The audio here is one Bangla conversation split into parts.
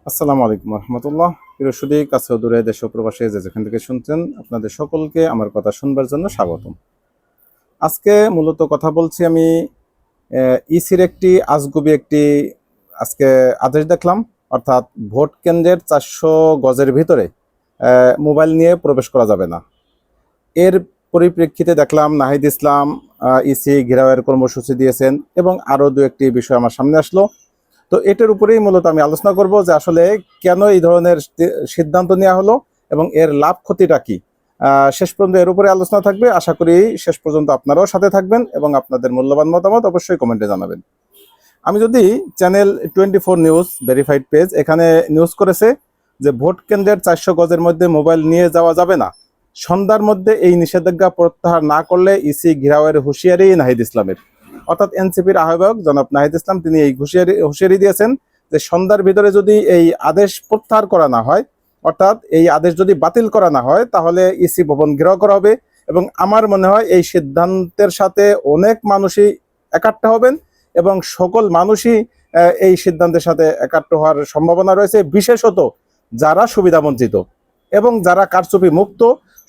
আসসালামু আলাইকুম রহমতুল্লাহ। প্রিয় সুদী, কাছে ও দূরে, দেশ ও প্রবাসে যে যেখান থেকে শুনছেন, আপনাদের সকলকে আমার কথা শুনবার জন্য স্বাগতম। আজকে মূলত কথা বলছি আমি ইসির একটি আজগুবি একটি আজকে আদেশ দেখলাম। অর্থাৎ ভোট কেন্দ্রের 400 গজের ভিতরে মোবাইল নিয়ে প্রবেশ করা যাবে না। এর পরিপ্রেক্ষিতে দেখলাম নাহিদ ইসলাম ইসি ঘেরাওয়ের কর্মসূচি দিয়েছেন এবং আরও দু একটি বিষয় আমার সামনে আসলো। তো এটার উপরেই মূলত আমি আলোচনা করব যে আসলে কেন এই ধরনের সিদ্ধান্ত নেওয়া হলো এবং এর লাভ ক্ষতিটা কি। শেষ পর্যন্ত এর উপরে আলোচনা থাকবে। আশা করি শেষ পর্যন্ত আপনারাও সাথে থাকবেন এবং আপনাদের মূল্যবান মতামত অবশ্যই কমেন্টে জানাবেন। আমি যদি চ্যানেল 24 নিউজ ভেরিফাইড পেজ এখানে নিউজ করেছে যে ভোট কেন্দ্রের 400 গজের মধ্যে মোবাইল নিয়ে যাওয়া যাবে না। সন্ধ্যার মধ্যে এই নিষেধাজ্ঞা প্রত্যাহার না করলে ইসি ঘেরাওয়ের হুঁশিয়ারি নাহিদ ইসলামের। অর্থাৎ এনসিপির আহ্বায়ক জনাব নাহিদ ইসলাম তিনি এই হুঁশিয়ারি দিয়েছেন যে সন্ধ্যার ভিতরে যদি এই আদেশ প্রত্যাহার করা না হয়, অর্থাৎ এই আদেশ যদি বাতিল করা না হয়, তাহলে ইসি ভবন ঘেরাও করা হবে। এবং আমার মনে হয় এই সিদ্ধান্তের সাথে অনেক মানুষই একাট্টা হবেন এবং সকল মানুষই এই সিদ্ধান্তের সাথে একাট্ট হওয়ার সম্ভাবনা রয়েছে, বিশেষত যারা সুবিধা বঞ্চিত এবং যারা কারচুপি মুক্ত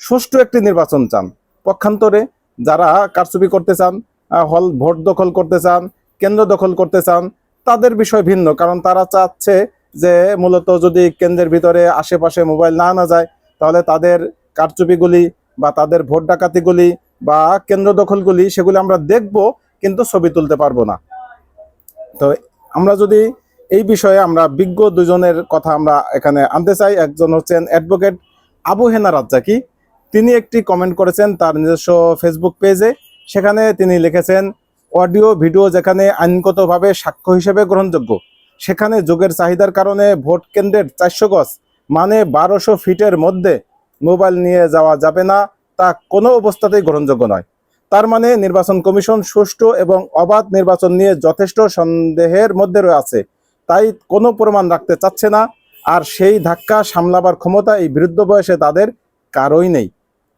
সুষ্ঠু একটি নির্বাচন চান। পক্ষান্তরে যারা কারচুপি করতে চান, হল ভোট দখল করতে চান, কেন্দ্র দখল করতে চান, তাদের বিষয় ভিন্ন। কারণ তারা চাচ্ছে যে মূলত যদি কেন্দ্রের ভিতরে আশেপাশে মোবাইল না আনা যায়, তাহলে তাদের কারচুপিগুলি বা তাদের ভোট ডাকাতিগুলি বা কেন্দ্র দখলগুলি সেগুলি আমরা দেখব, কিন্তু ছবি তুলতে পারবো না। তো আমরা যদি এই বিষয়ে আমরা বিজ্ঞ দুজনের কথা আমরা এখানে আনতে চাই। একজন হচ্ছেন অ্যাডভোকেট আবু হেনা রাজ্জাকি। তিনি একটি কমেন্ট করেছেন তার নিজস্ব ফেসবুক পেজে। সেখানে তিনি লিখেছেন, অডিও ভিডিও যেখানে আইনগতভাবে সাক্ষ্য হিসেবে গ্রহণযোগ্য, সেখানে যুগের চাহিদার কারণে ভোট কেন্দ্রের 400 গজ মানে 1200 ফিটের মধ্যে মোবাইল নিয়ে যাওয়া যাবে না, তা কোনো অবস্থাতেই গ্রহণযোগ্য নয়। তার মানে নির্বাচন কমিশন সুষ্ঠু এবং অবাধ নির্বাচন নিয়ে যথেষ্ট সন্দেহের মধ্যে আছে, তাই কোনো প্রমাণ রাখতে চাচ্ছে না। আর সেই ধাক্কা সামলাবার ক্ষমতা এই বৃদ্ধ বয়সে তাদের কারোই নেই।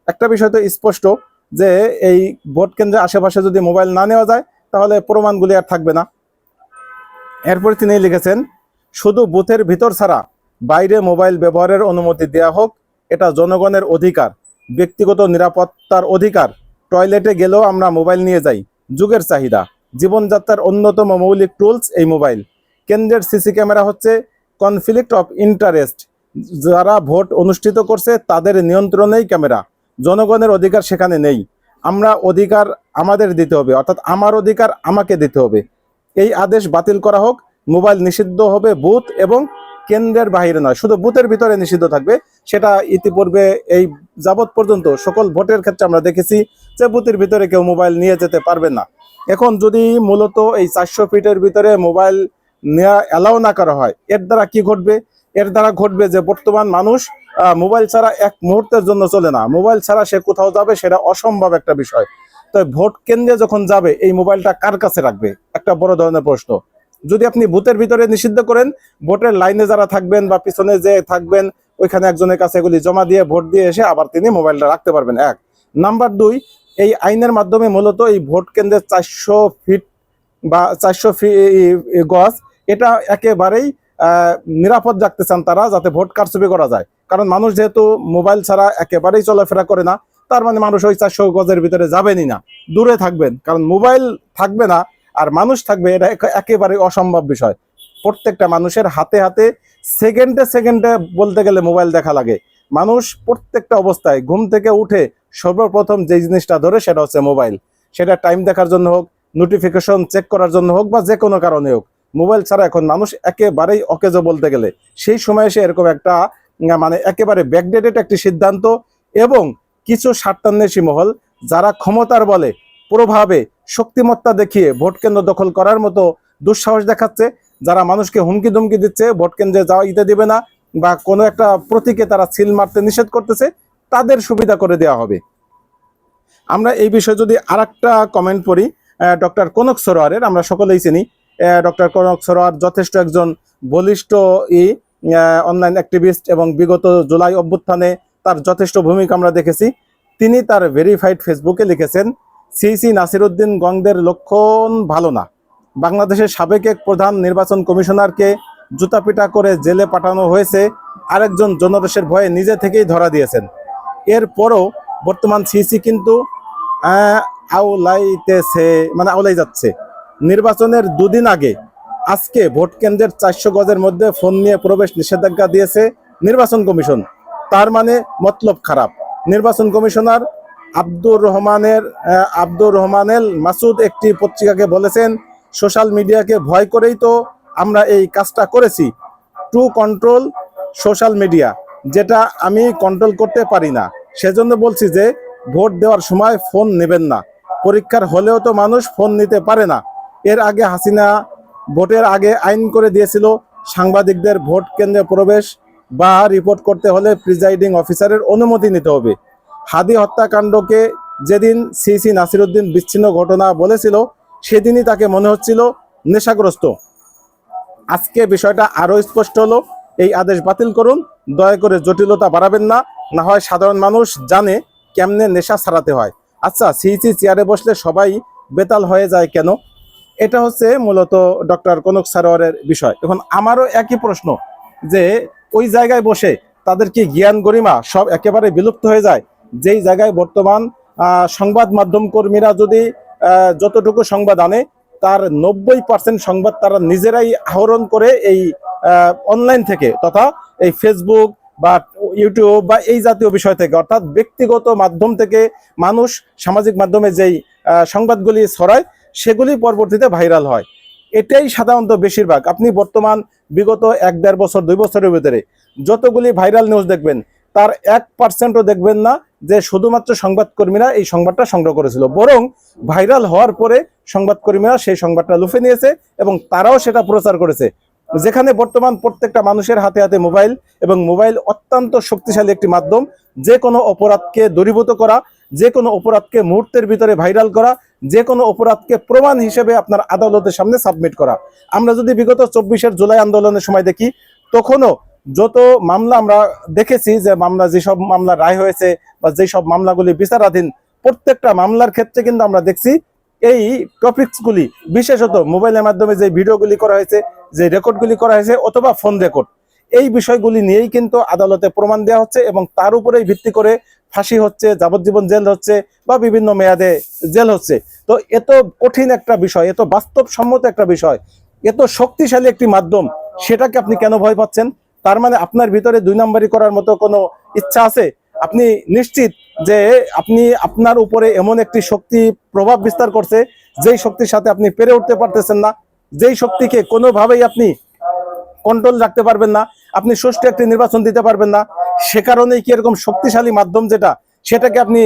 একটা বিষয় তো স্পষ্ট যে এই ভোট কেন্দ্রের আশেপাশে যদি মোবাইল না নেওয়া যায়, তাহলে প্রমাণগুলি আর থাকবে না। এরপরে তিনি লিখেছেন, শুধু বুথের ভিতর ছাড়া বাইরে মোবাইল ব্যবহারের অনুমতি দেওয়া হোক, এটা জনগণের অধিকার, ব্যক্তিগত নিরাপত্তার অধিকার। টয়লেটে গেলেও আমরা মোবাইল নিয়ে যাই, যুগের চাহিদা, জীবনযাত্রার অন্যতম মৌলিক টুলস এই মোবাইল। কেন্দ্রের সিসি ক্যামেরা হচ্ছে কনফ্লিক্ট অফ ইন্টারেস্ট, যারা ভোট অনুষ্ঠিত করছে তাদের নিয়ন্ত্রণেই ক্যামেরা। জনগণের অধিকার সেখানে নেই। আমরা অধিকার আমাদের দিতে হবে, অর্থাৎ আমার অধিকার আমাকে দিতে হবে। এই আদেশ বাতিল করা হোক, মোবাইল নিষিদ্ধ হবে বুথ এবং কেন্দ্রের বাইরে নয়, শুধু বুথের ভিতরে নিষিদ্ধ থাকবে। সেটা ইতিপূর্বে এই যাবৎ পর্যন্ত সকল ভোটের ক্ষেত্রে আমরা দেখেছি যে বুথের ভিতরে কেউ মোবাইল নিয়ে যেতে পারবে না। এখন যদি মূলত এই 400 ফিটের ভিতরে মোবাইল নেওয়া অ্যালাউ না করা হয়, এর দ্বারা কি ঘটবে? এর দ্বারা ঘটবে যে বর্তমান মানুষ মোবাইল ছাড়া এক মুহূর্তের জন্য চলে না। মোবাইল ছাড়া সে কোথাও যাবে সেটা অসম্ভব একটা বিষয়। তো ভোট কেন্দ্রে যখন যাবে এই মোবাইলটা কার কাছে রাখবে, একটা বড় ধরনের প্রশ্ন। যদি আপনি বুথের ভিতরে নিষিদ্ধ করেন, ভোটের লাইনে যারা থাকবেন বা পিছনে যে থাকবেন ওইখানে একজনের কাছে এগুলি জমা দিয়ে ভোট দিয়ে এসে আবার তিনি মোবাইলটা রাখতে পারবেন। এক নাম্বার দুই, এই আইনের মাধ্যমে মূলত এই ভোট কেন্দ্রের 400 ফিট বা 400 গজ এটা একেবারেই নিরাপদ রাখতে চান তারা, যাতে ভোট কারচুপি করা যায়। কারণ মানুষ যেহেতু মোবাইল ছাড়া একেবারেই চলাফেরা করে না, তার মানে মানুষ ওই 400 গজের ভিতরে যাবেনই না, দূরে থাকবেন। কারণ মোবাইল থাকবে না আর মানুষ থাকবে, এটা একেবারে অসম্ভব বিষয়। প্রত্যেকটা মানুষের হাতে হাতে সেকেন্ডে সেকেন্ডে বলতে গেলে মোবাইল দেখা লাগে। মানুষ প্রত্যেকটা অবস্থায় ঘুম থেকে উঠে সর্বপ্রথম যে জিনিসটা ধরে সেটা হচ্ছে মোবাইল। সেটা টাইম দেখার জন্য হোক, নোটিফিকেশন চেক করার জন্য হোক বা যে কোনো কারণে হোক, মোবাইল ছাড়া এখন মানুষ একেবারেই অকেজো বলতে গেলে। সেই সময় এসে এরকম একটা মানে একেবারে ব্যাকডেটেড একটি সিদ্ধান্ত এবং কিছু স্বার্থান্বেষী মহল যারা ক্ষমতার বলে প্রভাবে শক্তিমত্তা দেখিয়ে ভোট কেন্দ্র দখল করার মতো দুঃসাহস দেখাচ্ছে, যারা মানুষকে হুমকি ধুমকি দিচ্ছে ভোট কেন্দ্রে যাওয়া দিতে দিবে না বা কোনো একটা প্রতীকে তারা সিল মারতে নিষেধ করতেছে, তাদের সুবিধা করে দেওয়া হবে। আমরা এই বিষয়ে যদি আরেকটা কমেন্ট পড়ি ডক্টর কনক সরোয়ারের, আমরা সকলেই চিনি ডক্টর কনক সরোয়ার যথেষ্ট একজন বলিষ্ঠ অনলাইন অ্যাক্টিভিস্ট এবং বিগত জুলাই অভ্যুত্থানে তার যথেষ্ট ভূমিকা আমরা দেখেছি। তিনি তার ভেরিফাইড ফেসবুকে লিখেছেন, সিসি নাসিরউদ্দিন গংদের লক্ষণ ভালো না। বাংলাদেশের সাবেক এক প্রধান নির্বাচন কমিশনারকে জুতাপিটা করে জেলে পাঠানো হয়েছে, আরেকজন জনরোষের ভয়ে নিজে থেকেই ধরা দিয়েছেন। এরপরও বর্তমান সিসি কিন্তু আউলাইতেছে, মানে আউলাই যাচ্ছে। নির্বাচনের দুদিন আগে আজকে ভোট কেন্দ্রের 400 গজের মধ্যে ফোন নিয়ে প্রবেশ নিষেধাজ্ঞা দিয়েছে নির্বাচন কমিশন। তার মানে মতলব খারাপ। নির্বাচন কমিশনার আব্দুর রহমানেল মাসুদ একটি পত্রিকাকে বলেছেন, সোশ্যাল মিডিয়াকে ভয় করেই তো আমরা এই কাজটা করেছি, টু কন্ট্রোল সোশ্যাল মিডিয়া, যেটা আমি কন্ট্রোল করতে পারি না। সেজন্য বলছি যে ভোট দেওয়ার সময় ফোন নেবেন না। পরীক্ষার হলেও তো মানুষ ফোন নিতে পারে না। এর আগে হাসিনা ভোটের আগে আইন করে দিয়েছিল, সাংবাদিকদের ভোট কেন্দ্রে প্রবেশ বা রিপোর্ট করতে হলে প্রিজাইডিং অফিসারের অনুমতি নিতে হবে। হাদি হত্যাকাণ্ডকে যেদিন সিসি নাসিরউদ্দিন বিচ্ছিন্ন ঘটনা বলেছিল, সেদিনই তাকে মনে হচ্ছিল নেশাগ্রস্ত। আজকে বিষয়টা আরো স্পষ্ট হলো। এই আদেশ বাতিল করুন, দয়া করে জটিলতা বাড়াবেন না, না হয় সাধারণ মানুষ জানে কেমনে নেশা ছাড়াতে হয়। আচ্ছা, সিসি চেয়ারে বসলে সবাই বেতাল হয়ে যায় কেন? এটা হচ্ছে মূলত ডক্টর কনক সারোয়ারের বিষয়। এখন আমারও একই প্রশ্ন যে ওই জায়গায় বসে তাদের কি জ্ঞান গরিমা সব একেবারে বিলুপ্ত হয়ে যায়? যেই জায়গায় বর্তমান সংবাদ মাধ্যম কর্মীরা যদি যতটুকু সংবাদ আনে তার 90% সংবাদ তারা নিজেরাই আহরণ করে এই অনলাইন থেকে, তথা এই ফেসবুক বা ইউটিউব বা এই জাতীয় বিষয় থেকে, অর্থাৎ ব্যক্তিগত মাধ্যম থেকে মানুষ সামাজিক মাধ্যমে যেই সংবাদগুলি ছড়ায় সেগুলি পরবর্তীতে ভাইরাল হয়। এটাই সাধারণত বেশিরভাগ। আপনি বর্তমান বিগত 1-1.5 বছর 2 বছরের ভিতরে যতগুলি ভাইরাল নিউজ দেখবেন, তার 1%ও দেখবেন না যে শুধুমাত্র সংবাদকর্মীরা এই সংবাদটা সংগ্রহ করেছিল, বরং ভাইরাল হওয়ার পরে সংবাদকর্মীরা সেই সংবাদটা লুফে নিয়েছে এবং তারাও সেটা প্রচার করেছে। যেখানে বর্তমান প্রত্যেকটা মানুষের হাতে হাতে মোবাইল, এবং মোবাইল অত্যন্ত শক্তিশালী একটি মাধ্যম, যে কোনো অপরাধকে দূরীভূত করা, যে কোনো অপরাধকে মুহূর্তের ভিতরে ভাইরাল করা, যে কোনো অপরাধকে প্রমাণ হিসেবে আপনার আদালতের সামনে সাবমিট করা। আমরা যদি বিগত 24 জুলাই আন্দোলনের সময় দেখি, তখনও যত মামলা আমরা দেখেছি, যে মামলা যেসব মামলা রায় হয়েছে বা যেসব মামলাগুলি বিচারাধীন, প্রত্যেকটা মামলার ক্ষেত্রে কিন্তু আমরা দেখছি এই টপিকসগুলি, বিশেষত মোবাইলের মাধ্যমে যে ভিডিওগুলি করা হয়েছে, যে রেকর্ডগুলি করা হয়েছে, অথবা ফোন রেকর্ড, এই বিষয়গুলি নিয়েই কিন্তু আদালতে প্রমাণ দেওয়া হচ্ছে এবং তার উপরেই ভিত্তি করে ফাঁসি হচ্ছে, যাবজ্জীবন জেল হচ্ছে বা বিভিন্ন মেয়াদে জেল হচ্ছে। তো এত কঠিন একটা বিষয়, এত বাস্তবসম্মত একটা বিষয়, এত শক্তিশালী একটি মাধ্যম, সেটাকে আপনি কেন ভয় পাচ্ছেন? তার মানে আপনার ভিতরে 2 নম্বরই করার মতো কোনো ইচ্ছা আছে? আপনি নিশ্চিত যে আপনি আপনার উপরে এমন একটি শক্তি প্রভাব বিস্তার করছে, যেই শক্তির সাথে আপনি পেরে উঠতে পারতেছেন না, যেই শক্তিকে কোনোভাবেই আপনি কন্ট্রোল রাখতে পারবেন না, আপনি সুষ্ঠু একটি নির্বাচন দিতে পারবেন না। সে কারণেই কি এরকম শক্তিশালী মাধ্যম যেটা, সেটাকে আপনি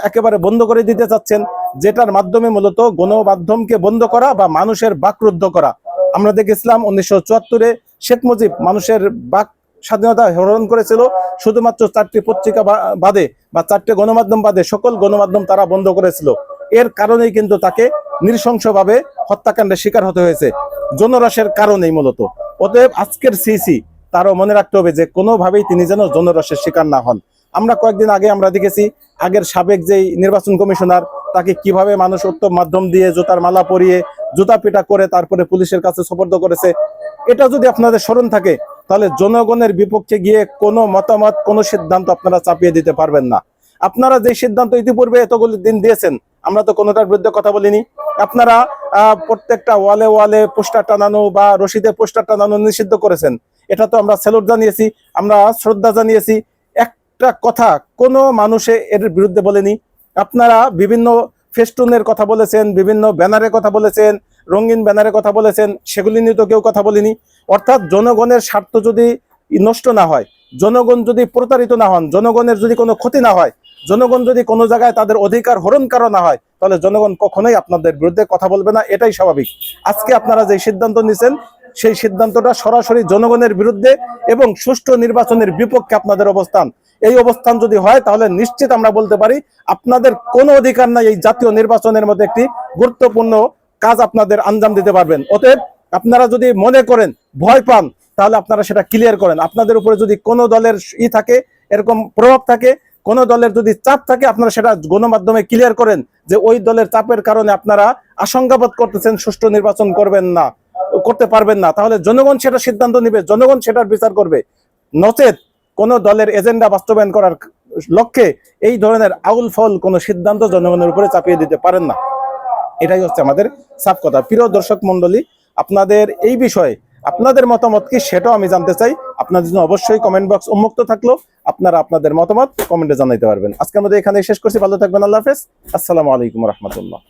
একেবারে বন্ধ করে দিতে চাচ্ছেন, যেটার মাধ্যমে মূলত গণমাধ্যমকে বন্ধ করা বা মানুষের বাকরুদ্ধ করা। আমরা দেখেছিলাম 1974-এ শেখ মুজিব মানুষের বাক স্বাধীনতা হরণ করেছিল, শুধুমাত্র 4টি পত্রিকা বাদে বা 4টে গণমাধ্যম বাদে সকল গণমাধ্যম তারা বন্ধ করেছিল। এর কারণেই কিন্তু তাকে নৃশংসভাবে হত্যাকাণ্ডের শিকার হতে হয়েছে, জনরসের কারণেই মূলত। অতএব আজকের সিসি তারও মনে রাখতে হবে যে কোনোভাবেই তিনি যেন জনরসের শিকার না হন। আমরা কয়েকদিন আগে আমরা দেখেছি আগের সাবেক যেই নির্বাচন কমিশনার, তাকে কিভাবে মানুষ উত্তম মাধ্যম দিয়ে জুতার মালা পরিয়ে জুতা পিটা করে তারপরে পুলিশের কাছে সোপর্দ করেছে। এটা যদি আপনাদের স্মরণ থাকে, তাহলে জনগণের বিপক্ষে গিয়ে কোনো মতামত, কোনো সিদ্ধান্ত আপনারা চাপিয়ে দিতে পারবেন না। আপনারা যে সিদ্ধান্ত ইতিপূর্বে এতগুলি দিন দিয়েছেন, আমরা তো কোনোটার বিরুদ্ধে কথা বলিনি। আপনারা প্রত্যেকটা ওয়ালে ওয়ালে পোস্টার টানানো বা রশিদে পোস্টার টানানো নিষিদ্ধ করেছেন, এটা তো আমরা স্যালুট জানিয়েছি, আমরা শ্রদ্ধা জানিয়েছি। একটা কথা কোনো মানুষে এর বিরুদ্ধে বলেনি। আপনারা বিভিন্ন ফেস্টুনের কথা বলেছেন, বিভিন্ন ব্যানারের কথা বলেছেন, রঙিন ব্যানারের কথা বলেছেন, সেগুলি নিয়ে তো কেউ কথা বলেনি। অর্থাৎ জনগণের স্বার্থ যদি নষ্ট না হয়, জনগণ যদি প্রতারিত না হন, জনগণের যদি কোনো ক্ষতি না হয়, জনগণ যদি কোনো জায়গায় তাদের অধিকার হরণ করা না হয়, তাহলে জনগণ কখনোই আপনাদের বিরুদ্ধে কথা বলবে না, এটাই স্বাভাবিক। আজকে আপনারা যে সিদ্ধান্ত নিয়েছেন, সেই সিদ্ধান্তটা সরাসরি জনগণের বিরুদ্ধে এবং সুষ্ঠু নির্বাচনের বিপক্ষে আপনাদের অবস্থান। এই অবস্থান যদি হয়, তাহলে নিশ্চিত আমরা বলতে পারি আপনাদের কোনো অধিকার নাই এই জাতীয় নির্বাচনের মধ্যে একটি গুরুত্বপূর্ণ কাজ আপনাদের আঞ্জাম দিতে পারবেন। অতএব আপনারা যদি মনে করেন, ভয় পান, তাহলে আপনারা সেটা ক্লিয়ার করেন। আপনাদের উপরে যদি কোনো দলের থাকে, এরকম প্রভাব থাকে, কোনো দলের যদি চাপ থাকে, আপনারা সেটা গণমাধ্যমে ক্লিয়ার করেন যে ওই দলের চাপের কারণে আপনারা আশঙ্কাবোধ করতেছেন সুষ্ঠু নির্বাচন করবেন না। করতে পারবেন না, তাহলে জনগণ সেটা সিদ্ধান্ত নেবে, জনগণ সেটার বিচার করবে। নচেত কোন দলের এজেন্ডা বাস্তবায়ন করার লক্ষ্যে এই ধরনের আউল ফল কোন সিদ্ধান্ত জনগণের উপরে চাপিয়ে দিতে পারেন না। এটাই হচ্ছে আমাদের সাফ কথা। প্রিয় দর্শক মন্ডলী, আপনাদের এই বিষয়ে আপনাদের মতামত কি সেটাও আমি জানতে চাই। আপনাদের জন্য অবশ্যই কমেন্ট বক্স উন্মুক্ত থাকলো, আপনারা আপনাদের মতামত কমেন্টে জানাইতে পারবেন। আজকের মধ্যে এখানে শেষ করছি, ভালো থাকবেন, আল্লাহ হাফেজ, আসসালামু আলাইকুম রহমতুল্লাহ।